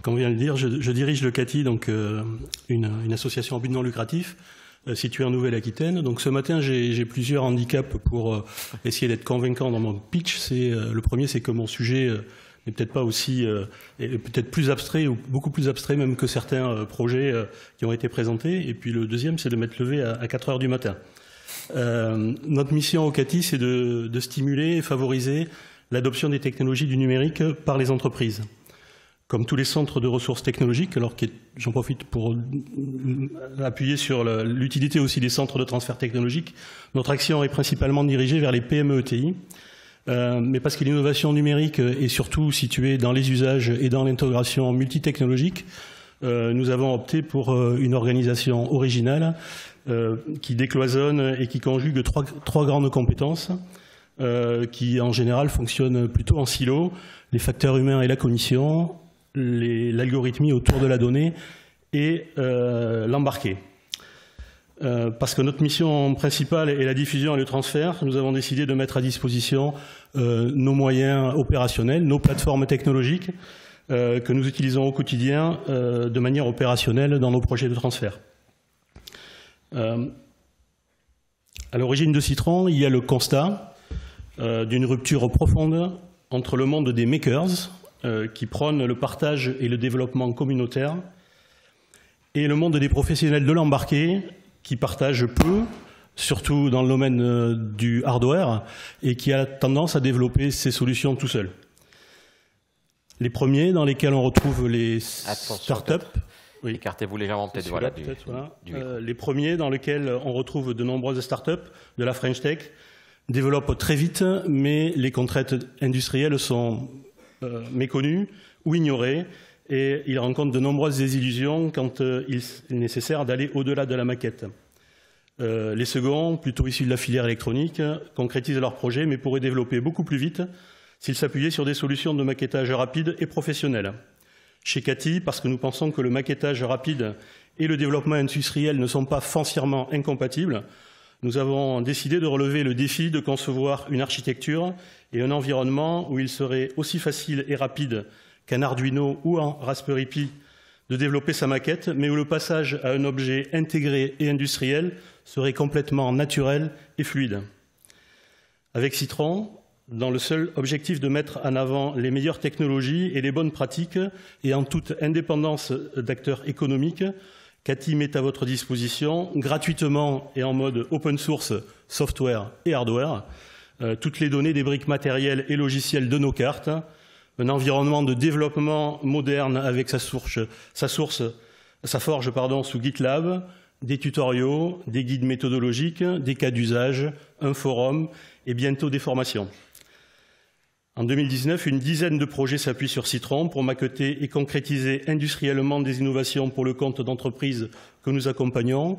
on vient de le dire, je dirige le CATI, donc une association à but non lucratif située en Nouvelle-Aquitaine. Donc ce matin, j'ai plusieurs handicaps pour essayer d'être convaincant dans mon pitch. Le premier, c'est que mon sujet n'est peut-être pas aussi, est peut-être plus abstrait ou beaucoup plus abstrait même que certains projets qui ont été présentés. Et puis le deuxième, c'est de m'être levé à 4 heures du matin. Notre mission au CATI, c'est de stimuler et favoriser l'adoption des technologies du numérique par les entreprises. Comme tous les centres de ressources technologiques, alors j'en profite pour appuyer sur l'utilité aussi des centres de transfert technologique, notre action est principalement dirigée vers les PME-ETI, mais parce que l'innovation numérique est surtout située dans les usages et dans l'intégration multitechnologique, nous avons opté pour une organisation originale qui décloisonne et qui conjugue trois grandes compétences qui en général fonctionnent plutôt en silo, les facteurs humains et la cognition, l'algorithmie autour de la donnée et l'embarqué. Parce que notre mission principale est la diffusion et le transfert, nous avons décidé de mettre à disposition nos moyens opérationnels, nos plateformes technologiques que nous utilisons au quotidien de manière opérationnelle dans nos projets de transfert. À l'origine de Citron, il y a le constat d'une rupture profonde entre le monde des makers, qui prônent le partage et le développement communautaire, et le monde des professionnels de l'embarqué, qui partagent peu, surtout dans le domaine du hardware, et qui a tendance à développer ses solutions tout seul. Les premiers dans lesquels on retrouve les startups. Oui. Écartez-vous légèrement peut-être. Voilà, les premiers dans lesquels on retrouve de nombreuses startups de la French Tech développent très vite, mais les contraintes industrielles sont méconnues ou ignorées, et ils rencontrent de nombreuses désillusions quand il est nécessaire d'aller au-delà de la maquette. Les seconds, plutôt issus de la filière électronique, concrétisent leurs projets, mais pourraient développer beaucoup plus vite s'ils s'appuyaient sur des solutions de maquettage rapide et professionnel. Chez CATI, parce que nous pensons que le maquettage rapide et le développement industriel ne sont pas foncièrement incompatibles, nous avons décidé de relever le défi de concevoir une architecture et un environnement où il serait aussi facile et rapide qu'un Arduino ou un Raspberry Pi de développer sa maquette, mais où le passage à un objet intégré et industriel serait complètement naturel et fluide. Avec Citron, dans le seul objectif de mettre en avant les meilleures technologies et les bonnes pratiques, et en toute indépendance d'acteurs économiques, CATI met à votre disposition, gratuitement et en mode open source, software et hardware, toutes les données des briques matérielles et logicielles de nos cartes, un environnement de développement moderne avec sa forge sous GitLab, des tutoriaux, des guides méthodologiques, des cas d'usage, un forum et bientôt des formations. En 2019, une dizaine de projets s'appuient sur Citron pour maqueter et concrétiser industriellement des innovations pour le compte d'entreprises que nous accompagnons.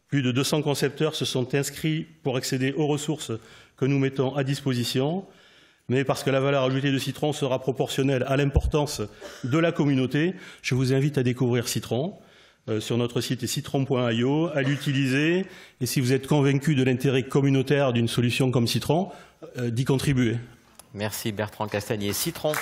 Plus de 200 concepteurs se sont inscrits pour accéder aux ressources que nous mettons à disposition. Mais parce que la valeur ajoutée de Citron sera proportionnelle à l'importance de la communauté, je vous invite à découvrir Citron sur notre site citron.io, à l'utiliser, et si vous êtes convaincu de l'intérêt communautaire d'une solution comme Citron, d'y contribuer. Merci Bertrand Castagnier. Citron.